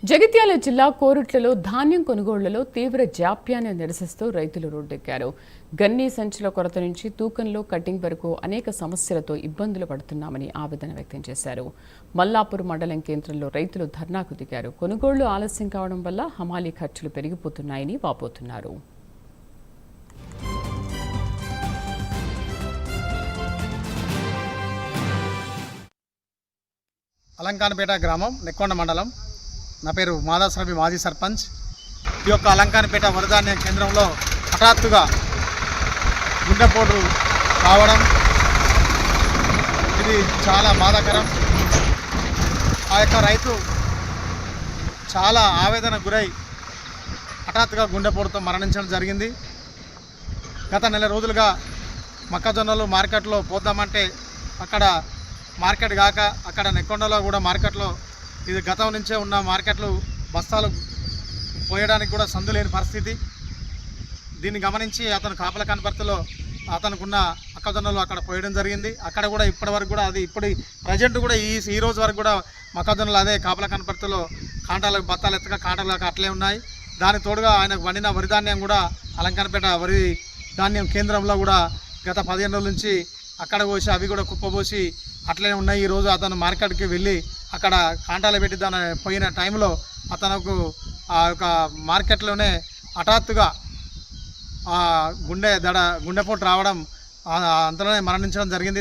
జగిత్యాల జిల్లా కోరుట్లలో ధాన్యం కొనుగోళ్లలో తీవ్ర జాప్యాన్ని నిరసిస్తూ రైతులు రోడ్డెక్కారు. గన్నీ సంచుల కొరత నుంచి తూకంలో కటింగ్ వరకు అనేక సమస్యలతో ఇబ్బందులు పడుతున్నామని ఆవేదన వ్యక్తం చేశారు. మల్లాపూర్ మండలం కేంద్రంలో రైతులు ధర్నాకు దిగారు. కొనుగోళ్లు ఆలస్యం కావడం వల్ల హమాలీ ఖర్చులు పెరిగిపోతున్నాయని వాపోతున్నారు. అలంకానపేట గ్రామం, నెక్కొండ మండలం. నా పేరు మాదాసరవి, మాజీ సర్పంచ్. ఈ యొక్క అలంకానపేట వరధాన్య కేంద్రంలో హఠాత్తుగా గుండెపోటు కావడం ఇది చాలా బాధాకరం. ఆ యొక్క రైతు చాలా ఆవేదన గురై హఠాత్తుగా గుండెపోటుతో మరణించడం జరిగింది. గత నెల రోజులుగా మొక్కజొన్నలు మార్కెట్లో పోద్దామంటే అక్కడ మార్కెట్ కాక, అక్కడ నెక్కొండలో కూడా మార్కెట్లో ఇది గతం నుంచే ఉన్న మార్కెట్లు బస్తాలు పోయడానికి కూడా సందు లేని పరిస్థితి. దీన్ని గమనించి అతను కాపల కనపర్తిలో అతనుకున్న మొక్కజొన్నలు అక్కడ పోయడం జరిగింది. అక్కడ కూడా ఇప్పటి వరకు కూడా అది ప్రజెంట్ కూడా ఈ రోజు వరకు కూడా మొక్కజొన్నలు అదే కాపల కనపర్తిలో కాంటాలకు బత్తాలు ఎత్తగా కాంటాలకు అట్లే ఉన్నాయి. దానికి తోడుగా ఆయనకు వండిన వరి ధాన్యం కూడా అలంకానపేట వరి ధాన్యం కేంద్రంలో కూడా గత 15 రోజుల నుంచి అక్కడ పోసి అవి కూడా కుప్పపోసి అట్లనే ఉన్నాయి. ఈరోజు అతను మార్కెట్కి వెళ్ళి అక్కడ కాంటాలు పెట్టి దాని పోయిన టైంలో అతనుకు ఆ యొక్క మార్కెట్లోనే హఠాత్తుగా గుండెపోటు రావడం, అంతలోనే మరణించడం జరిగింది.